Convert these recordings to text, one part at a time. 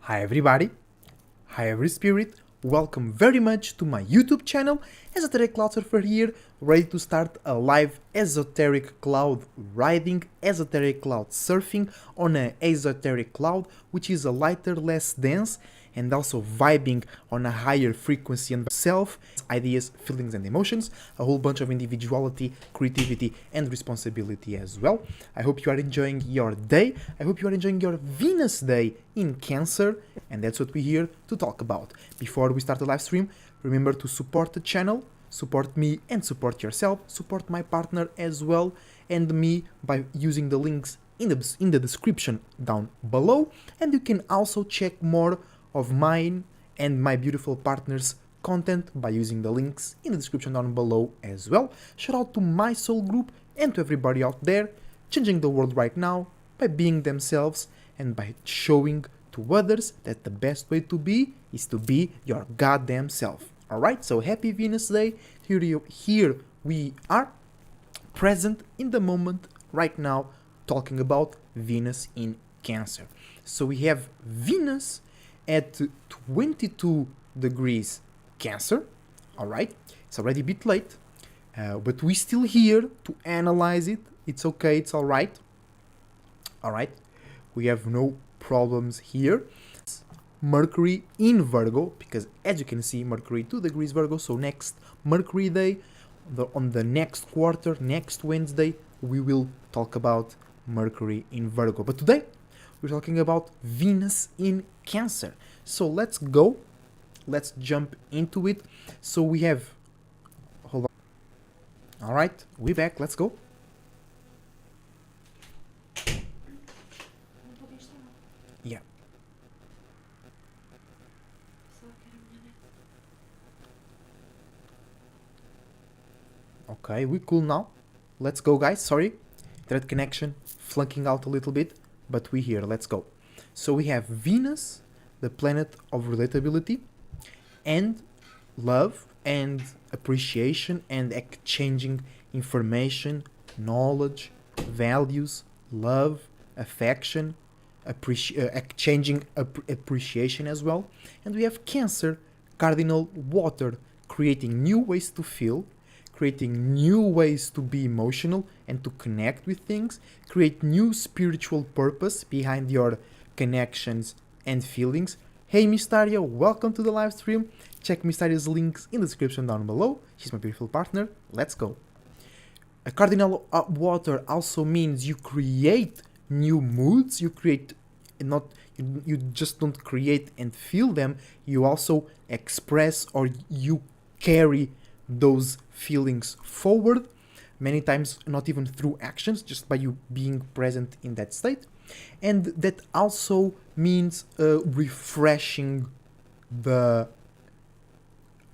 Hi everybody, hi every spirit, welcome very much to my YouTube channel. Esoteric Cloud Surfer here, ready to start a live esoteric cloud riding, esoteric cloud surfing on an esoteric cloud, which is a lighter, less dense, and also vibing on a higher frequency and self, ideas, feelings and emotions, a whole bunch of individuality, creativity and responsibility as well. I hope you are enjoying your day. I hope you are enjoying your Venus day in Cancer, and that's what we're here to talk about. Before we start the live stream, remember to support the channel, support me and support yourself, support my partner as well and me by using the links in the description down below, and you can also check more of mine and my beautiful partner's content by using the links in the description down below as well. Shout out to my SoulGroup and to everybody out there changing the world right now by being themselves and by showing to others that the best way to be is to be your goddamn self. Alright, so happy Venus Day. Here we are, present in the moment right now, talking about Venus in Cancer. So we have Venus at 22 degrees Cancer. Alright, it's already a bit late, but we're still here to analyze it. It's okay, it's alright. Alright, we have no problems here. Mercury in Virgo, because as you can see, Mercury 2 degrees Virgo, so next Mercury day, on the next quarter, next Wednesday, we will talk about Mercury in Virgo. But today, we're talking about Venus in Cancer. So let's go. Let's jump into it. So we have... Hold on. Alright, we're back. Let's go. Yeah. Okay, we cool now. Let's go, guys. Sorry. Internet connection flunking out a little bit, but we're here. Let's go. So we have Venus, the planet of relatability and love and appreciation and exchanging information, knowledge, values, love, affection, exchanging appreciation as well. And we have Cancer, cardinal water, creating new ways to feel, creating new ways to be emotional and to connect with things, create new spiritual purpose behind your connections and feelings. Hey Mysteria, welcome to the live stream. Check Mysteria's links in the description down below. She's my beautiful partner. Let's go. A cardinal water also means you create new moods. You create, you just don't create and feel them. You also express or you carry those feelings forward, many times not even through actions, just by you being present in that state. And that also means refreshing the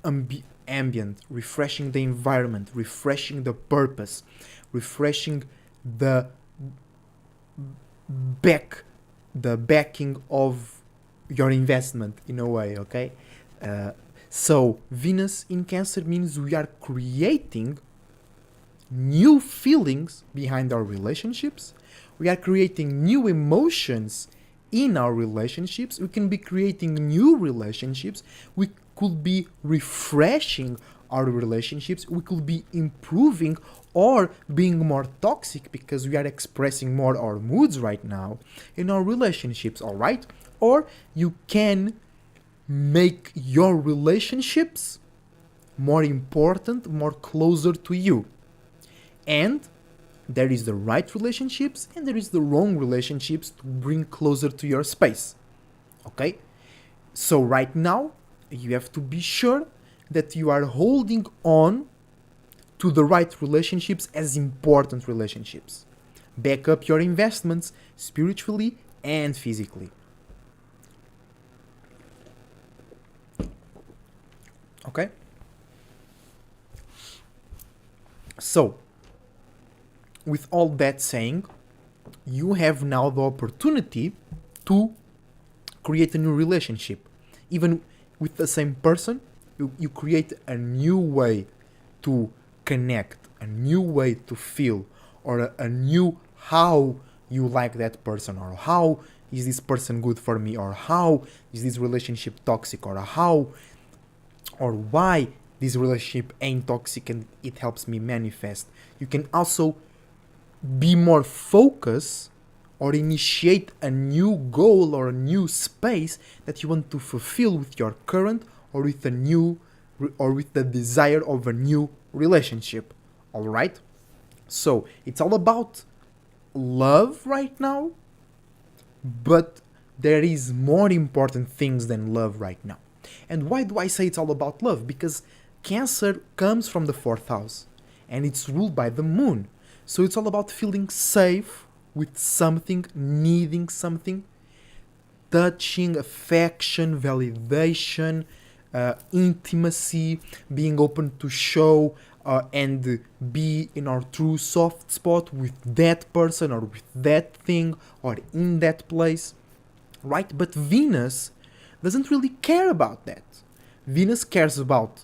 ambient, refreshing the environment, refreshing the purpose, refreshing the backing of your investment in a way, okay? So Venus in Cancer means we are creating new feelings behind our relationships. We are creating new emotions in our relationships. We can be creating new relationships. We could be refreshing our relationships. We could be improving or being more toxic because we are expressing more our moods right now in our relationships, all right? Or you can make your relationships more important, more closer to you. And there is the right relationships and there is the wrong relationships to bring closer to your space. Okay? So right now, you have to be sure that you are holding on to the right relationships as important relationships. Back up your investments spiritually and physically. Okay? So, with all that saying, you have now the opportunity to create a new relationship. Even with the same person, you create a new way to connect, a new way to feel, or a new how you like that person, or how is this person good for me, or how is this relationship toxic, or how or why this relationship ain't toxic and it helps me manifest. You can also be more focused or initiate a new goal or a new space that you want to fulfill with your current or with a new or with the desire of a new relationship. All right? So, it's all about love right now, but there is more important things than love right now. And why do I say it's all about love? Because Cancer comes from the fourth house and it's ruled by the moon. So it's all about feeling safe with something, needing something, touching, affection, validation, intimacy, being open to show and be in our true soft spot with that person or with that thing or in that place, right? But Venus doesn't really care about that. Venus cares about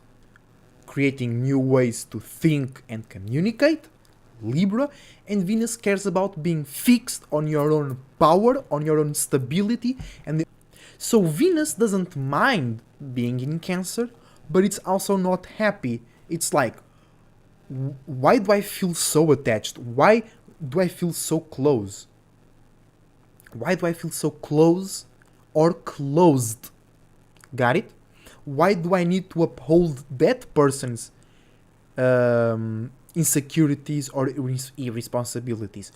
creating new ways to think and communicate, Libra, and Venus cares about being fixed on your own power, on your own stability, and so Venus doesn't mind being in Cancer, but it's also not happy. It's like, why do I feel so attached? Why do I feel so close? Why do I feel so close or closed? Got it? Why do I need to uphold that person's insecurities or irresponsibilities?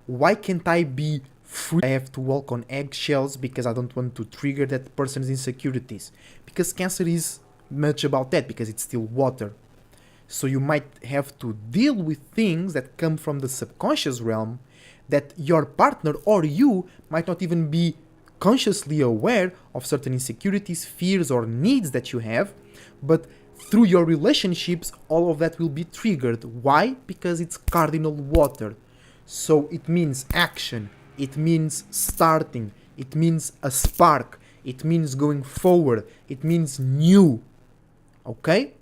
Why can't I be free? I have to walk on eggshells because I don't want to trigger that person's insecurities. Because Cancer is much about that, because it's still water. So you might have to deal with things that come from the subconscious realm that your partner or you might not even be consciously aware of certain insecurities, fears, or needs that you have, but through your relationships, all of that will be triggered. Why? Because it's cardinal water. So it means action, it means starting, it means a spark, it means going forward, it means new. Okay?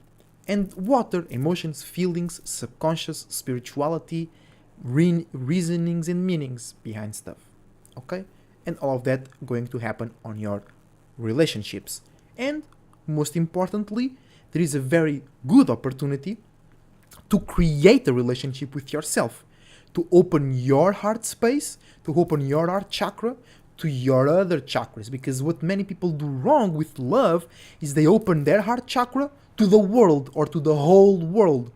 And water, emotions, feelings, subconscious, spirituality, reasonings and meanings behind stuff. Okay? And all of that going to happen on your relationships. And most importantly, there is a very good opportunity to create a relationship with yourself, to open your heart space, to open your heart chakra to your other chakras. Because what many people do wrong with love is they open their heart chakra to the world or to the whole world.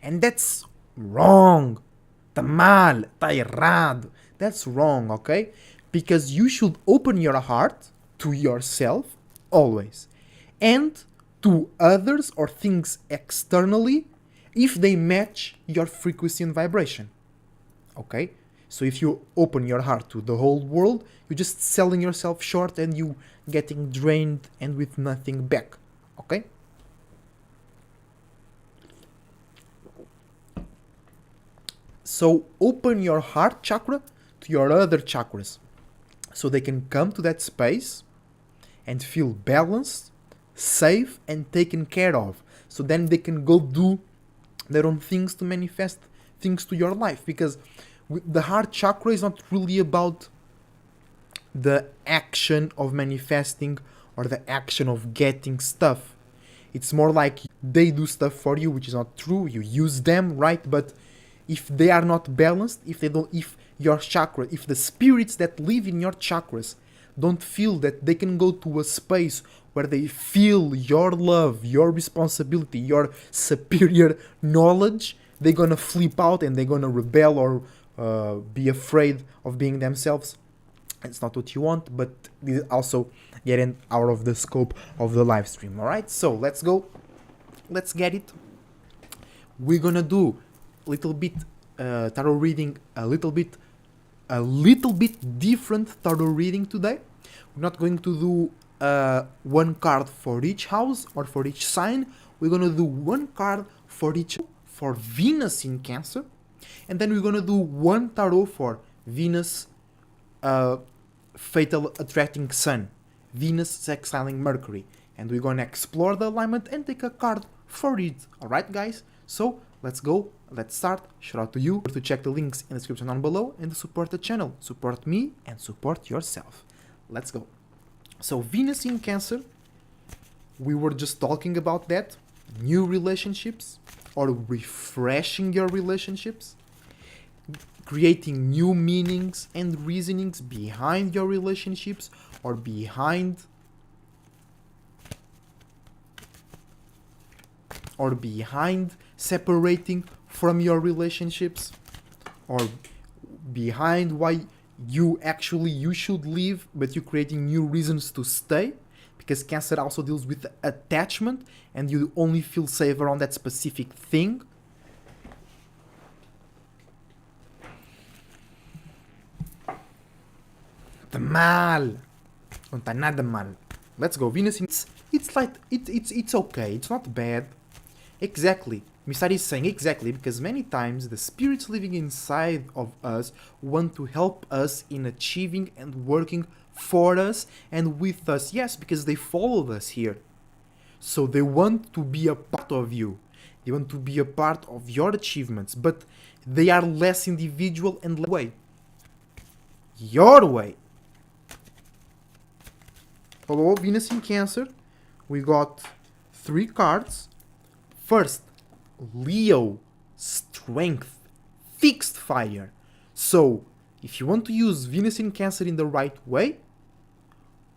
And that's wrong. Tá mal, tá errado. That's wrong, okay? Because you should open your heart to yourself always. And to others or things externally if they match your frequency and vibration. Okay? So if you open your heart to the whole world, you're just selling yourself short and you getting drained and with nothing back. Okay? So open your heart chakra to your other chakras so they can come to that space and feel balanced, safe, and taken care of. So then they can go do their own things to manifest things to your life. Because the heart chakra is not really about the action of manifesting or the action of getting stuff. It's more like they do stuff for you, which is not true. You use them, right? But if they are not balanced, if your chakra, if the spirits that live in your chakras don't feel that they can go to a space where they feel your love, your responsibility, your superior knowledge, they're gonna flip out and they're gonna rebel or be afraid of being themselves. It's not what you want, but this is also getting out of the scope of the live stream. All right, so let's go. Let's get it. We're gonna do a little bit tarot reading, a little bit different tarot reading today. We're not going to do one card for each house or for each sign. We're gonna do one card for each, for Venus in Cancer, and then we're gonna do one tarot for Venus, fatal attracting Sun, Venus sextiling Mercury, and we're gonna explore the alignment and take a card for it. All right, guys. So let's go, let's start. Shout out to you. To check the links in the description down below and to support the channel. Support me and support yourself. Let's go. So Venus in Cancer, we were just talking about that. New relationships or refreshing your relationships. Creating new meanings and reasonings behind your relationships or behind separating from your relationships or behind why you should leave, but you're creating new reasons to stay, because Cancer also deals with attachment and you only feel safe around that specific thing. Tá mal. Não tá nada mal. Let's go. Venus in... It's like... It's okay. It's not bad. Exactly. Mistari is saying exactly, because many times the spirits living inside of us want to help us in achieving and working for us and with us. Yes, because they followed us here. So they want to be a part of you. They want to be a part of your achievements, but they are less individual and way. Your way. Hello, Venus in Cancer. We got 3 cards. First, Leo, Strength, Fixed Fire. So, if you want to use Venus in Cancer in the right way,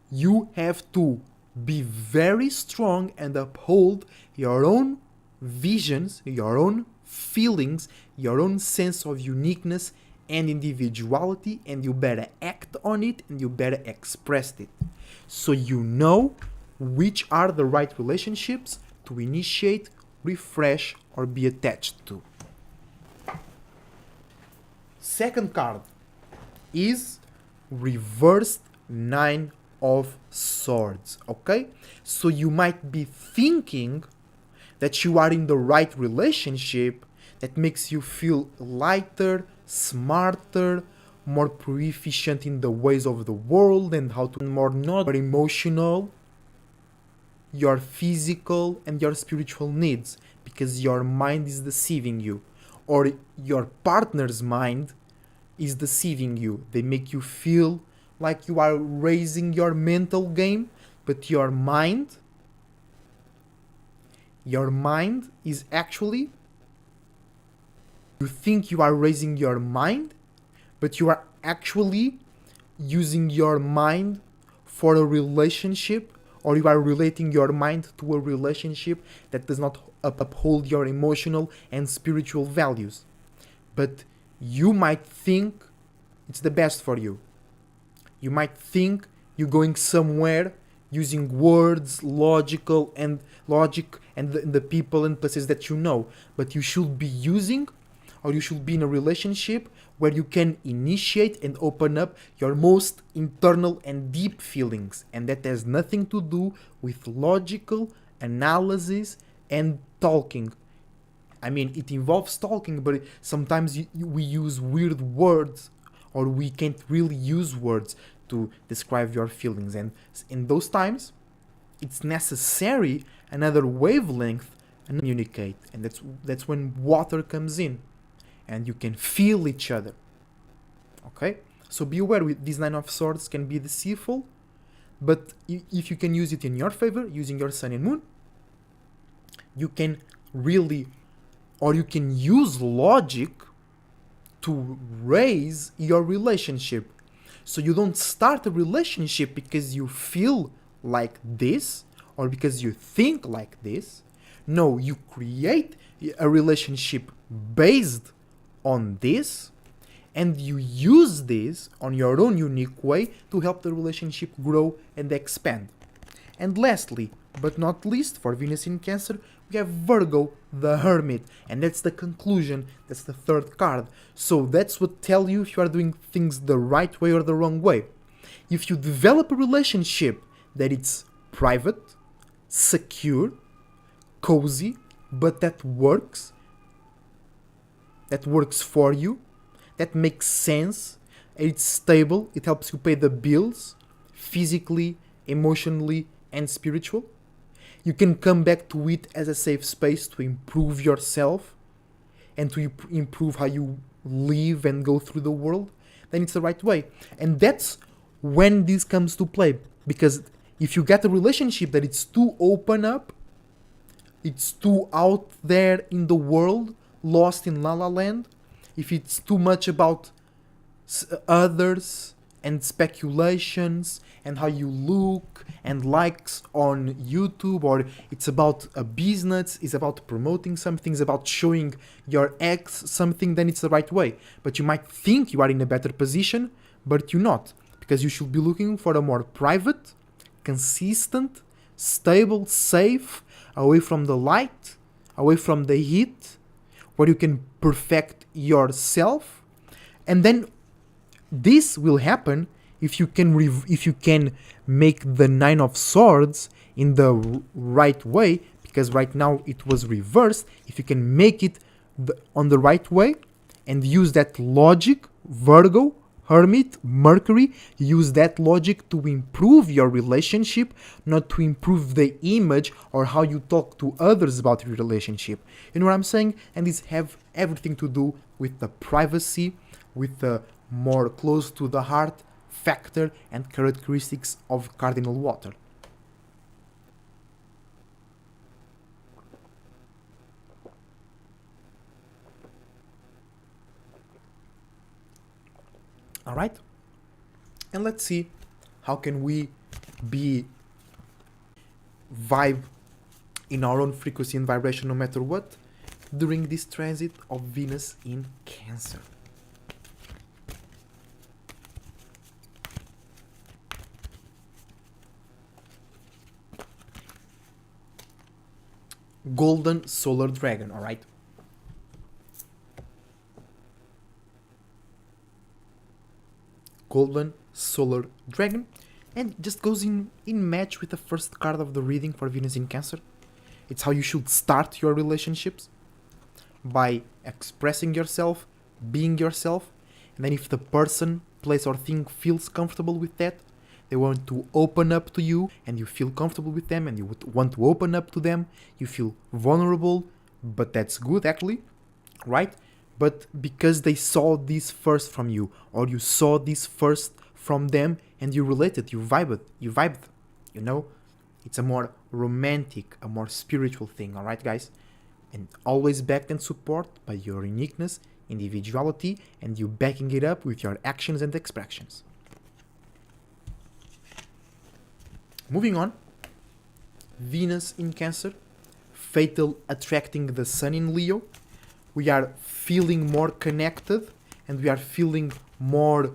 you have to be very strong and uphold your own visions, your own feelings, your own sense of uniqueness and individuality, and you better act on it and you better express it. So you know which are the right relationships to initiate, refresh, or be attached to. Second card is reversed 9 of Swords, okay? So you might be thinking that you are in the right relationship that makes you feel lighter, smarter, more proficient in the ways of the world and how to more not emotional, your physical and your spiritual needs, because your mind is deceiving you, or your partner's mind is deceiving you. They make you feel like you are raising your mental game, but your mind is actually, you think you are raising your mind, but you are actually using your mind for a relationship, or you are relating your mind to a relationship that does not uphold your emotional and spiritual values. But you might think it's the best for you. You might think you're going somewhere using words, logic and the people and places that you know, but you should be using, or you should be in a relationship where you can initiate and open up your most internal and deep feelings, and that has nothing to do with logical analysis and talking. I mean, it involves talking, but sometimes we use weird words, or we can't really use words to describe your feelings, and in those times it's necessary another wavelength and communicate, and that's when water comes in and you can feel each other. Okay, so be aware, with these 9 of Swords can be deceitful, but if you can use it in your favor using your sun and moon, you can really, or you can use logic to raise your relationship. So you don't start a relationship because you feel like this or because you think like this. No, you create a relationship based on this, and you use this on your own unique way to help the relationship grow and expand. And lastly, but not least, for Venus in Cancer, we have Virgo, the Hermit, and that's the conclusion, that's the third card. So that's what tells you if you are doing things the right way or the wrong way. If you develop a relationship that it's private, secure, cozy, but that works for you, that makes sense, it's stable, it helps you pay the bills, physically, emotionally, and spiritual. You can come back to it as a safe space to improve yourself. and to improve how you live and go through the world, then it's the right way. And that's when this comes to play. Because if you get a relationship that it's too open up, it's too out there in the world, lost in la la land, if it's too much about others and speculations and how you look and likes on YouTube, or it's about a business, it's about promoting something, it's about showing your ex something, then it's the right way. But you might think you are in a better position, but you're not, because you should be looking for a more private, consistent, stable, safe, away from the light, away from the heat, where you can perfect yourself. And then this will happen if you can make the Nine of Swords in the right way, because right now it was reversed. If you can make it on the right way and use that logic, Virgo, Hermit, Mercury, use that logic to improve your relationship, not to improve the image or how you talk to others about your relationship. You know what I'm saying? And this have everything to do with the privacy, with the more close to the heart factor and characteristics of cardinal water. All right, and let's see how can we be vibe in our own frequency and vibration no matter what during this transit of Venus in Cancer. Golden solar dragon, all right? Golden solar dragon, and just goes in match with the first card of the reading for Venus in Cancer. It's how you should start your relationships, by expressing yourself, being yourself, and then if the person, place or thing feels comfortable with that, they want to open up to you and you feel comfortable with them and you would want to open up to them, you feel vulnerable, but that's good actually, right? But because they saw this first from you, or you saw this first from them and you related, you vibed, you know? It's a more romantic, a more spiritual thing, alright guys? And always backed and support by your uniqueness, individuality, and you backing it up with your actions and expressions. Moving on, Venus in Cancer, fatal attracting the Sun in Leo. We are feeling more connected and we are feeling more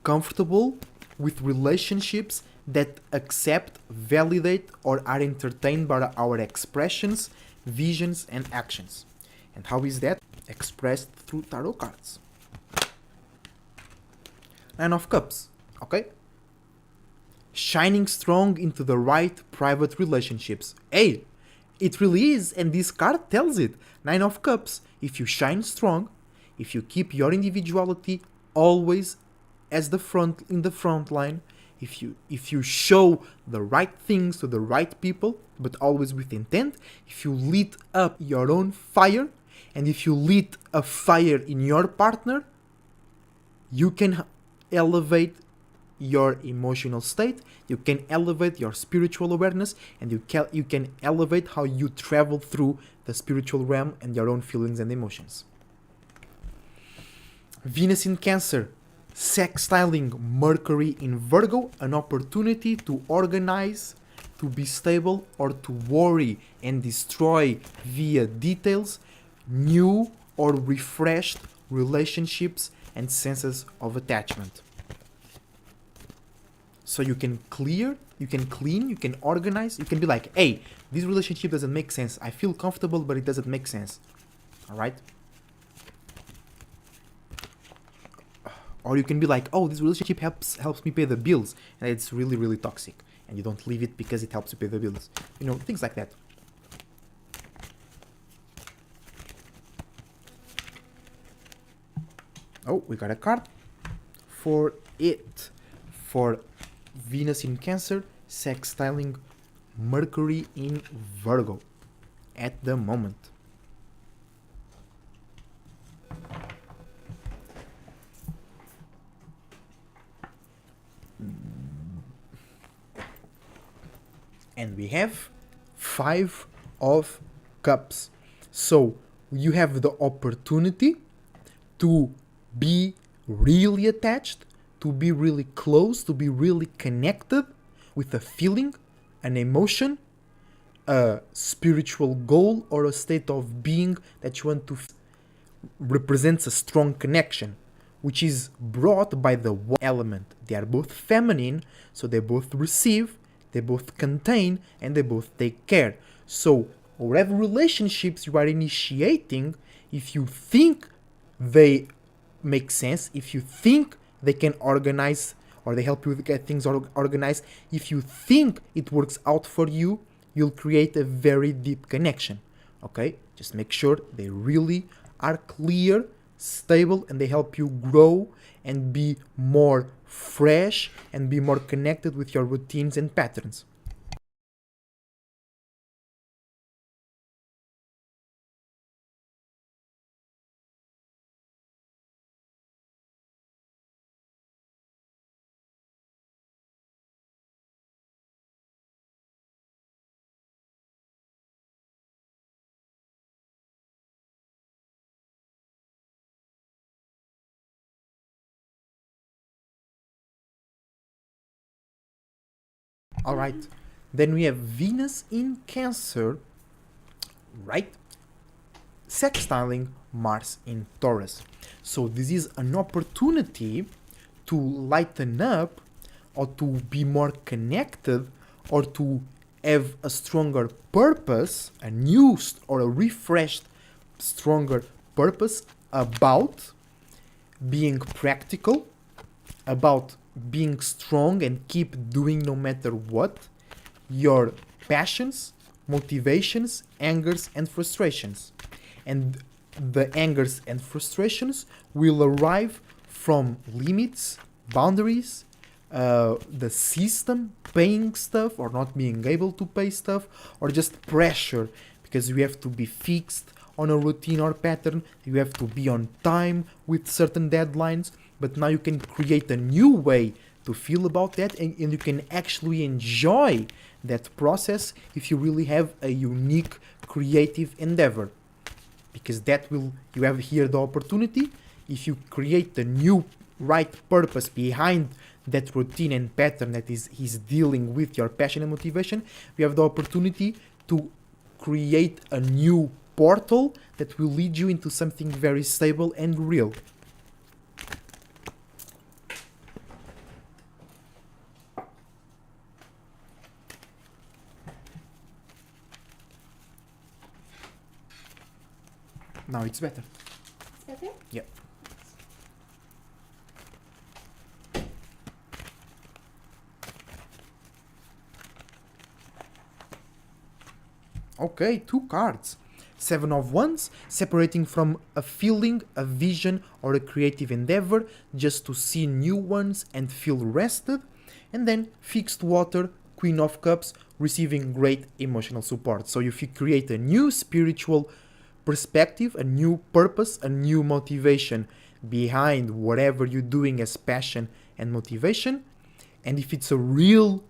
comfortable with relationships that accept, validate, or are entertained by our expressions, visions, and actions. And how is that? Expressed through tarot cards. Nine of Cups, okay? Shining strong into the right private relationships. Hey, it really is, and this card tells it. Nine of Cups. If you shine strong, if you keep your individuality always as in the front line, if you show the right things to the right people, but always with intent, if you lit up your own fire, and if you lit a fire in your partner, you can elevate your emotional state, you can elevate your spiritual awareness, and you can elevate how you travel through the spiritual realm and your own feelings and emotions. Venus in Cancer, sextiling Mercury in Virgo, an opportunity to organize, to be stable, or to worry and destroy via details new or refreshed relationships and senses of attachment. So you can clear, you can clean, you can organize, you can be like, hey, this relationship doesn't make sense. I feel comfortable, but it doesn't make sense. Alright? Or you can be like, oh, this relationship helps me pay the bills, and it's really, really toxic. And you don't leave it because it helps you pay the bills. You know, things like that. Oh, we got a card for it. For Venus in Cancer, sextiling Mercury in Virgo at the moment. And we have 5 of Cups. So you have the opportunity to be really attached, to be really close, to be really connected with a feeling, an emotion, a spiritual goal, or a state of being that you want to represents a strong connection, which is brought by the one element. They are both feminine, so they both receive, they both contain, and they both take care. So, whatever relationships you are initiating, if you think they make sense, if you think they can organize or they help you get things organized, if you think it works out for you, you'll create a very deep connection. Okay? Just make sure they really are clear, stable, and they help you grow and be more fresh and be more connected with your routines and patterns. Alright, then we have Venus in Cancer, right? Sextiling Mars in Taurus. So this is an opportunity to lighten up or to be more connected or to have a stronger purpose, a new or a refreshed, stronger purpose about being practical, about being strong and keep doing no matter what, your passions, motivations, angers, and frustrations. And the angers and frustrations will arrive from limits, boundaries, the system, paying stuff or not being able to pay stuff, or just pressure because you have to be fixed on a routine or pattern, you have to be on time with certain deadlines. But now you can create a new way to feel about that, and you can actually enjoy that process if you really have a unique creative endeavor. Because that will, you have here the opportunity, if you create the new right purpose behind that routine and pattern that is dealing with your passion and motivation, you have the opportunity to create a new portal that will lead you into something very stable and real. Now it's better. It's better? Yeah. Okay, 2 cards. 7 of Wands, separating from a feeling, a vision, or a creative endeavor, just to see new ones and feel rested. And then Fixed Water, Queen of Cups, receiving great emotional support. So if you create a new spiritual perspective, a new purpose, a new motivation behind whatever you're doing as passion and motivation, and if it's a real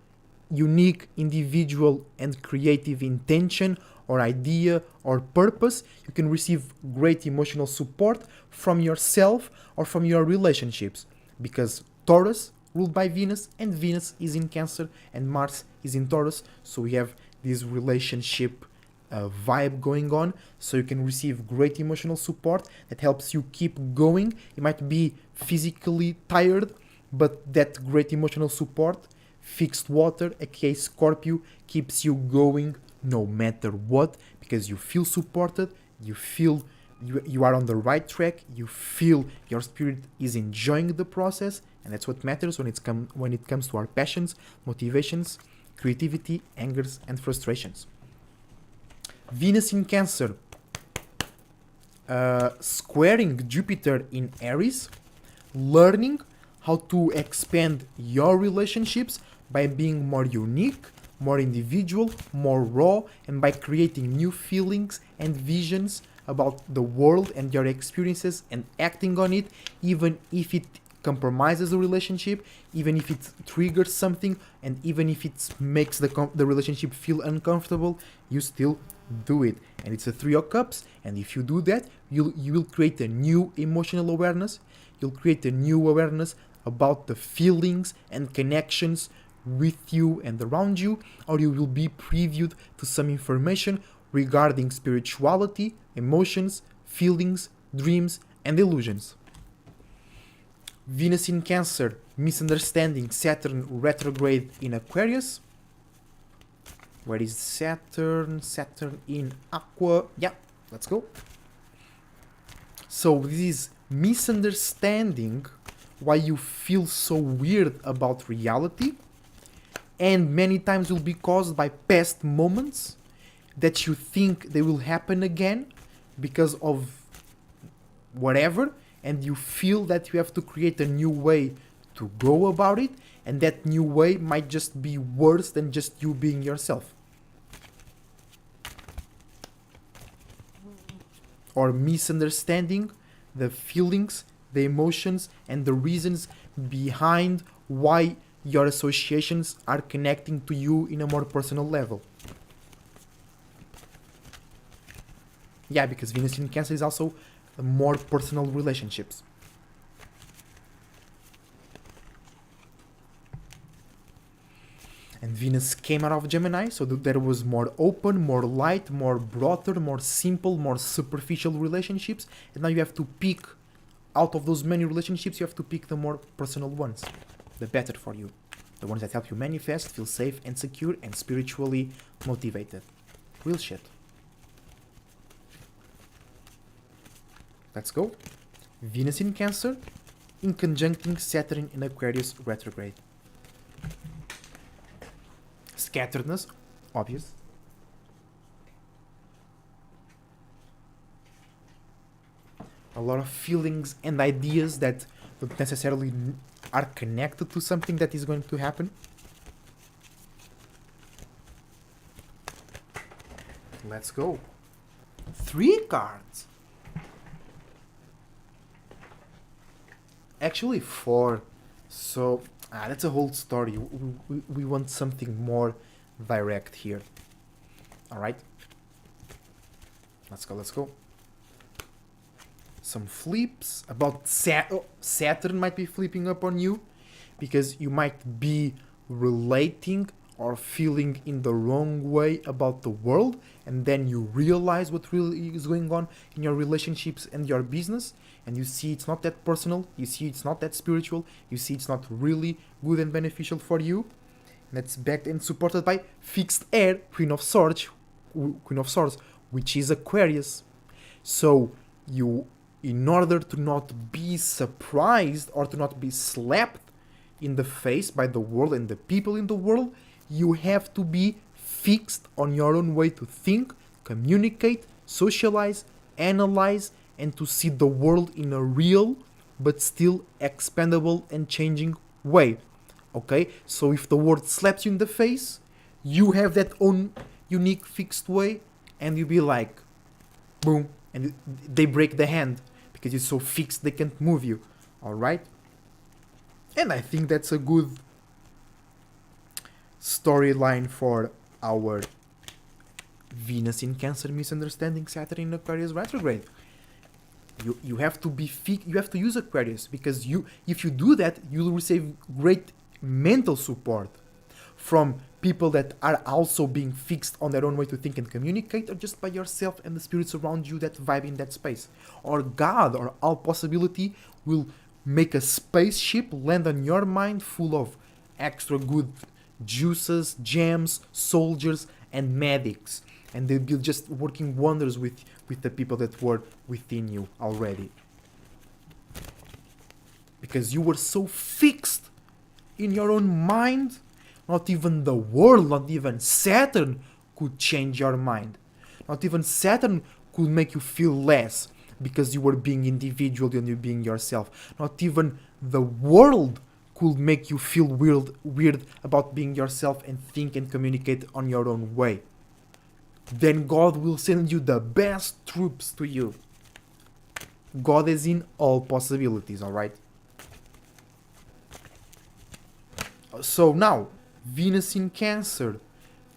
unique individual and creative intention or idea or purpose, you can receive great emotional support from yourself or from your relationships, because Taurus ruled by Venus, and Venus is in Cancer and Mars is in Taurus, so we have this relationship vibe going on. So you can receive great emotional support that helps you keep going. You might be physically tired, but that great emotional support, Fixed Water, aka Scorpio, keeps you going no matter what, because you feel supported, you feel you are on the right track, you feel your spirit is enjoying the process, and that's what matters when it comes to our passions, motivations, creativity, angers, and frustrations. Venus in Cancer, squaring Jupiter in Aries, learning how to expand your relationships by being more unique, more individual, more raw, and by creating new feelings and visions about the world and your experiences and acting on it, even if it compromises the relationship, even if it triggers something, and even if it makes the relationship feel uncomfortable, you still do it. And it's a Three of Cups, and if you do that, you will create a new emotional awareness. You'll create a new awareness about the feelings and connections with you and around you, or you will be previewed to some information regarding spirituality, emotions, feelings, dreams, and illusions. Venus in Cancer, misunderstanding, Saturn retrograde in Aquarius. Where is Saturn? Saturn in Aqua. Yeah, let's go. So this is misunderstanding why you feel so weird about reality, and many times will be caused by past moments that you think they will happen again because of whatever, and you feel that you have to create a new way to go about it, and that new way might just be worse than just you being yourself. Or misunderstanding the feelings, the emotions, and the reasons behind why your associations are connecting to you in a more personal level. Yeah, because Venus in Cancer is also more personal relationships. And Venus came out of Gemini, so there was more open, more light, more broader, more simple, more superficial relationships. And now you have to pick, out of those many relationships, you have to pick the more personal ones. The better for you. The ones that help you manifest, feel safe and secure, and spiritually motivated. Real shit. Let's go. Venus in Cancer, in conjuncting Saturn in Aquarius retrograde. Scatteredness, obvious. A lot of feelings and ideas that don't necessarily are connected to something that is going to happen. Let's go. 3 cards. Actually 4. So that's a whole story. We want something more direct here. Alright. Let's go. Some flips about Saturn might be flipping up on you because you might be relating or feeling in the wrong way about the world, and then you realize what really is going on in your relationships and your business, and you see it's not that personal, you see it's not that spiritual, you see it's not really good and beneficial for you. And that's backed and supported by fixed air, Queen of Swords, which is Aquarius. So you, in order to not be surprised or to not be slapped in the face by the world and the people in the world, you have to be fixed on your own way to think, communicate, socialize, analyze, and to see the world in a real but still expandable and changing way. Okay? So if the world slaps you in the face, you have that own unique fixed way, and you be like, boom, and they break the hand because it's so fixed they can't move you. Alright? And I think that's a good storyline for our Venus in Cancer misunderstanding Saturn in Aquarius retrograde. You have to be you have to use Aquarius, because if you do that, you'll receive great mental support from people that are also being fixed on their own way to think and communicate, or just by yourself and the spirits around you that vibe in that space. Or God or all possibility will make a spaceship land on your mind full of extra good juices, gems, soldiers, and medics, and they'll be just working wonders with the people that were within you already, because you were so fixed in your own mind. Not even the world, not even Saturn could change your mind. Not even Saturn could make you feel less because you were being individual and you being yourself. Not even the world could make you feel weird about being yourself and think and communicate on your own way. Then God will send you the best troops to you. God is in all possibilities, alright? So now, Venus in Cancer,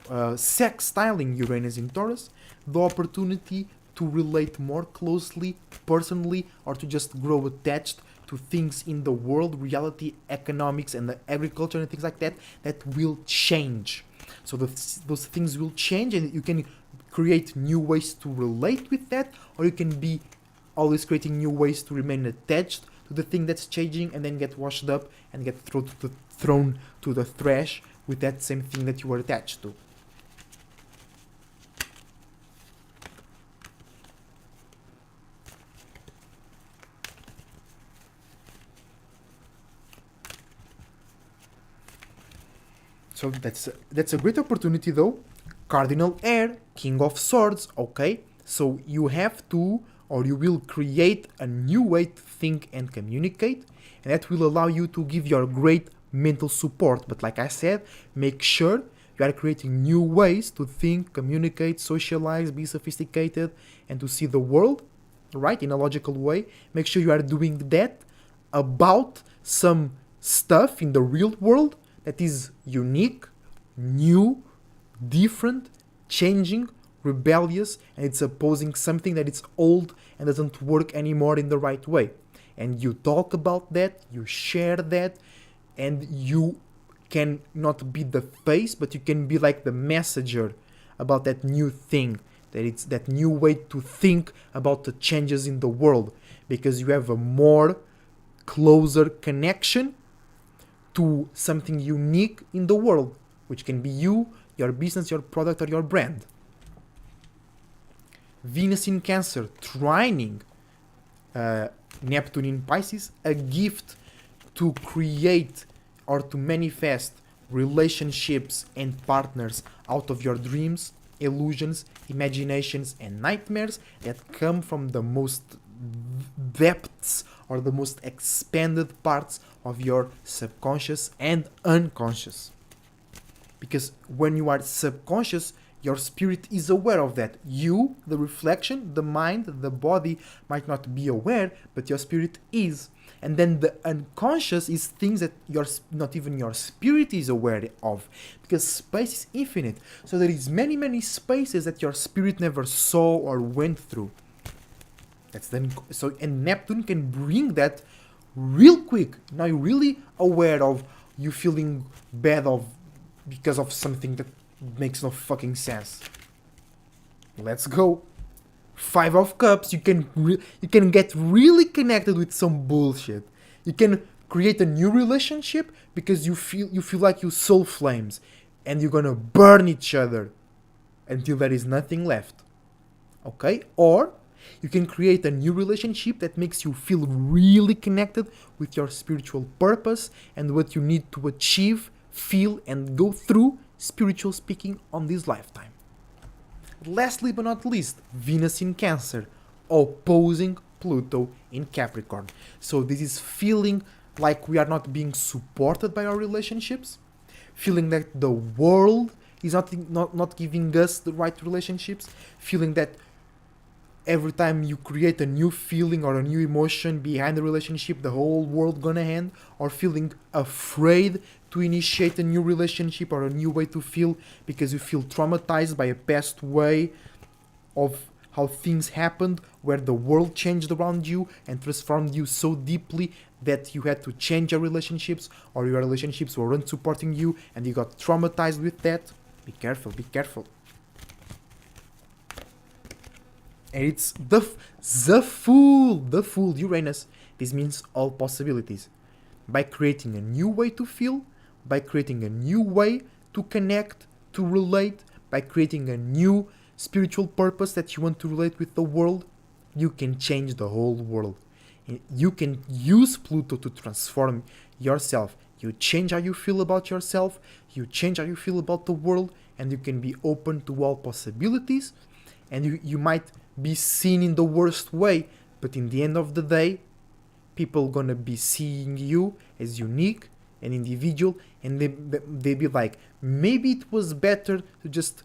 sextiling Uranus in Taurus, the opportunity to relate more closely, personally, or to just grow attached to things in the world, reality, economics, and the agriculture and things like that, that will change. So those things will change, and you can create new ways to relate with that, or you can be always creating new ways to remain attached to the thing that's changing and then get washed up and get thrown to the trash with that same thing that you were attached to. So that's a great opportunity though. Cardinal Air, King of Swords, okay? So you have to, or you will create a new way to think and communicate, and that will allow you to give your great mental support. But like I said, make sure you are creating new ways to think, communicate, socialize, be sophisticated, and to see the world, right, in a logical way. Make sure you are doing that about some stuff in the real world that is unique, new, different, changing, rebellious, and it's opposing something that is old and doesn't work anymore in the right way. And you talk about that, you share that, and you can not be the face, but you can be like the messenger about that new thing, that it's that new way to think about the changes in the world, because you have a more closer connection to something unique in the world, which can be you, your business, your product, or your brand. Venus in Cancer, trining Neptune in Pisces, a gift to create or to manifest relationships and partners out of your dreams, illusions, imaginations, and nightmares that come from the most depths or the most expanded parts of your subconscious and unconscious. Because when you are subconscious, your spirit is aware of that. You, the reflection, the mind, the body might not be aware, but your spirit is. And then the unconscious is things that not even your spirit is aware of, because space is infinite. So there is many spaces that your spirit never saw or went through. And Neptune can bring that real quick. Now you're really aware of you feeling bad because of something that makes no fucking sense. Let's go. 5 of Cups. You can get really connected with some bullshit. You can create a new relationship because you feel like you soul flames, and you're gonna burn each other until there is nothing left. Okay? Or you can create a new relationship that makes you feel really connected with your spiritual purpose and what you need to achieve, feel, and go through, spiritual speaking, on this lifetime. Lastly but not least, Venus in Cancer, opposing Pluto in Capricorn. So this is feeling like we are not being supported by our relationships, feeling that the world is not giving us the right relationships, feeling that every time you create a new feeling or a new emotion behind the relationship, the whole world gonna end, or feeling afraid to initiate a new relationship or a new way to feel because you feel traumatized by a past way of how things happened, where the world changed around you and transformed you so deeply that you had to change your relationships, or your relationships weren't supporting you and you got traumatized with that. Be careful, be careful. And it's the Fool, Uranus. This means all possibilities. By creating a new way to feel, by creating a new way to connect, to relate, by creating a new spiritual purpose that you want to relate with the world, you can change the whole world. You can use Pluto to transform yourself. You change how you feel about yourself, you change how you feel about the world, and you can be open to all possibilities. And you might be seen in the worst way, but in the end of the day, people gonna be seeing you as unique and individual, and they be like, maybe it was better to just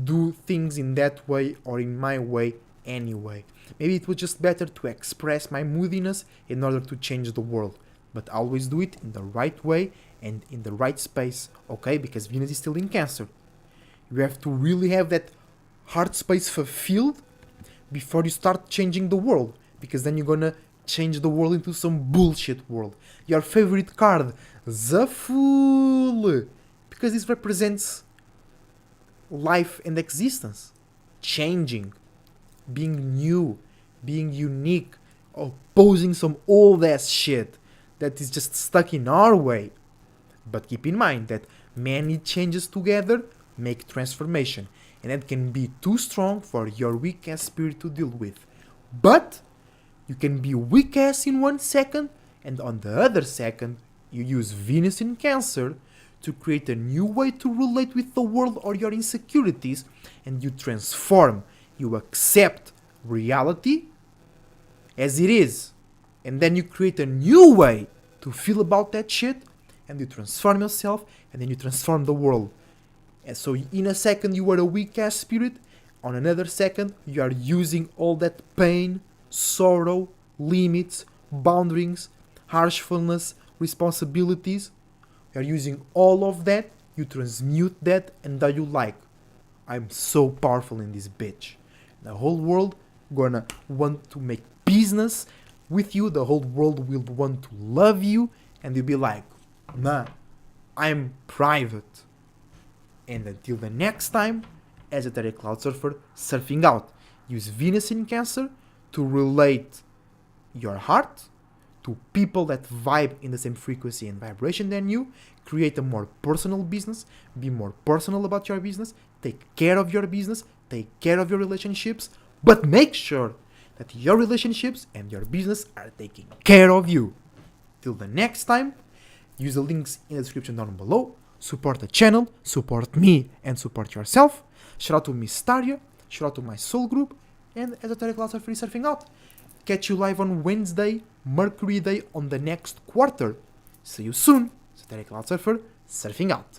do things in that way or in my way anyway. Maybe it was just better to express my moodiness in order to change the world, but always do it in the right way and in the right space, okay? Because Venus is still in Cancer. You have to really have that heart space fulfilled before you start changing the world, because then you're gonna change the world into some bullshit world. Your favorite card, the Fool, because this represents life and existence, changing, being new, being unique, opposing some old ass shit that is just stuck in our way. But keep in mind that many changes together make transformation, and that can be too strong for your weak ass spirit to deal with. But you can be weak ass in 1 second, and on the other second, you use Venus in Cancer to create a new way to relate with the world or your insecurities, and you transform, you accept reality as it is, and then you create a new way to feel about that shit, and you transform yourself, and then you transform the world. And so in a second you are a weak ass spirit, on another second you are using all that pain, sorrow, limits, boundaries, harshfulness, responsibilities. You are using all of that, you transmute that, and then you like, I'm so powerful in this bitch. The whole world gonna want to make business with you, the whole world will want to love you, and you'll be like, nah, I'm private. And until the next time, Esoteric Cloud Surfer surfing out. Use Venus in Cancer to relate your heart to people that vibe in the same frequency and vibration than you. Create a more personal business. Be more personal about your business. Take care of your business. Take care of your relationships. But make sure that your relationships and your business are taking care of you. Till the next time, use the links in the description down below. Support the channel, support me, and support yourself. Shout out to Miss Taria, shout out to my SoulGroup, and Esoteric Cloud Surfer is surfing out. Catch you live on Wednesday, Mercury Day, on the next quarter. See you soon. Esoteric Cloud Surfer, surfing out.